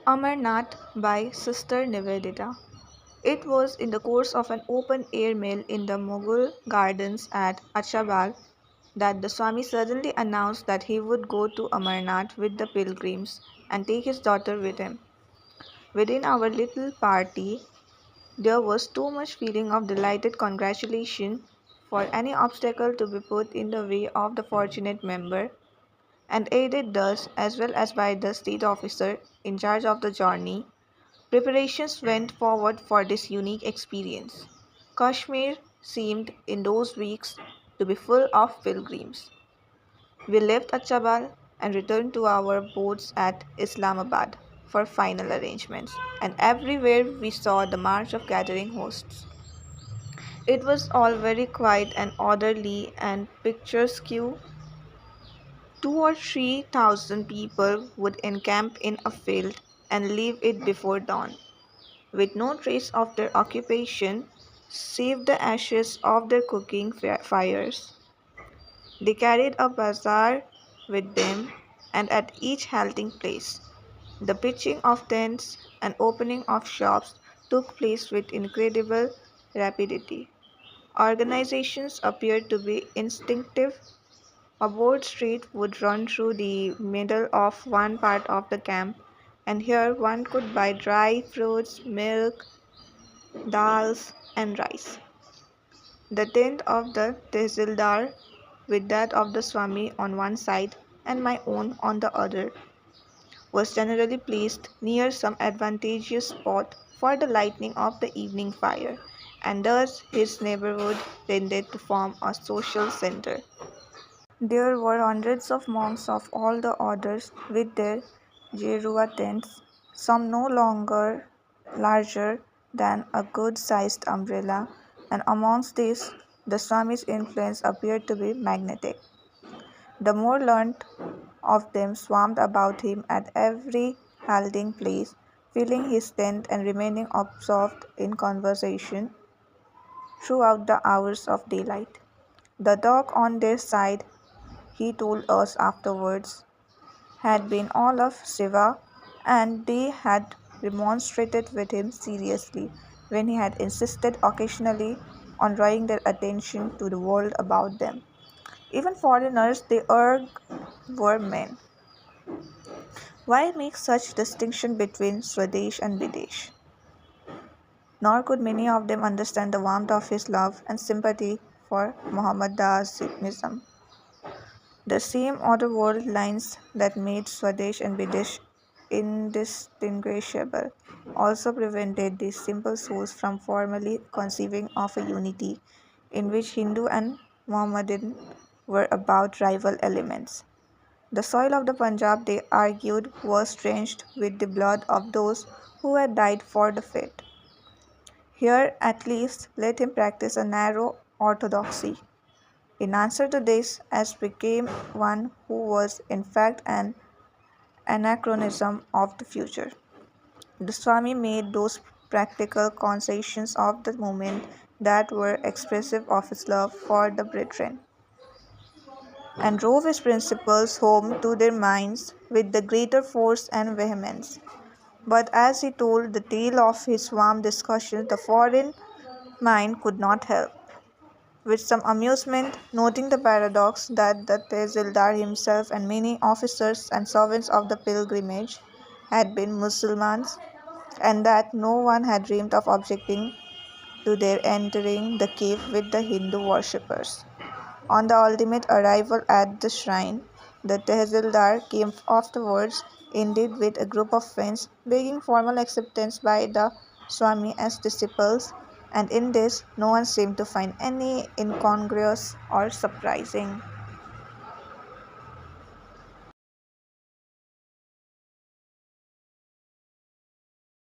Amarnath by Sister Nivedita. It was in the course of an open-air meal in the Mughal gardens at Achabal that the Swami suddenly announced that he would go to Amarnath with the pilgrims and take his daughter with him. Within our little party, there was too much feeling of delighted congratulation for any obstacle to be put in the way of the fortunate member, and aided thus as well as by the state officer in charge of the journey. Preparations went forward for this unique experience. Kashmir seemed in those weeks to be full of pilgrims. We left Achabal and returned to our boats at Islamabad for final arrangements, and everywhere we saw the march of gathering hosts. It was all very quiet and orderly and picturesque. 2 or 3 thousand people would encamp in a field and leave it before dawn, with no trace of their occupation save the ashes of their cooking fires. They carried a bazaar with them, and at each halting place, the pitching of tents and opening of shops took place with incredible rapidity. Organizations appeared to be instinctive. A broad street would run through the middle of one part of the camp, and here one could buy dry fruits, milk, dals, and rice. The tent of the Tehsildar, with that of the Swami on one side and my own on the other, was generally placed near some advantageous spot for the lighting of the evening fire, and thus his neighborhood tended to form a social center. There were hundreds of monks of all the orders with their Jerua tents, some no longer larger than a good-sized umbrella, and amongst these the Swami's influence appeared to be magnetic. The more learned of them swarmed about him at every halting place, filling his tent and remaining absorbed in conversation throughout the hours of daylight. The dog on their side, he told us afterwards, had been all of Siva, and they had remonstrated with him seriously when he had insisted occasionally on drawing their attention to the world about them. Even foreigners, they urged, were men. Why make such distinction between Swadesh and Videsh? Nor could many of them understand the warmth of his love and sympathy for Mohammedanism. The same other-world lines that made Swadesh and Videsh indistinguishable also prevented these simple souls from formally conceiving of a unity in which Hindu and Mohammedan were about rival elements. The soil of the Punjab, they argued, was drenched with the blood of those who had died for the faith. Here, at least, let him practice a narrow orthodoxy. In answer to this, as became one who was in fact an anachronism of the future, the Swami made those practical concessions of the moment that were expressive of his love for the brethren, and drove his principles home to their minds with the greater force and vehemence. But as he told the tale of his warm discussions, the foreign mind could not help, with some amusement, noting the paradox that the Tehsildar himself and many officers and servants of the pilgrimage had been Mussulmans, and that no one had dreamed of objecting to their entering the cave with the Hindu worshippers. On the ultimate arrival at the shrine, the Tehsildar came afterwards, indeed with a group of friends, begging formal acceptance by the Swami as disciples, and in this no one seemed to find any incongruous or surprising.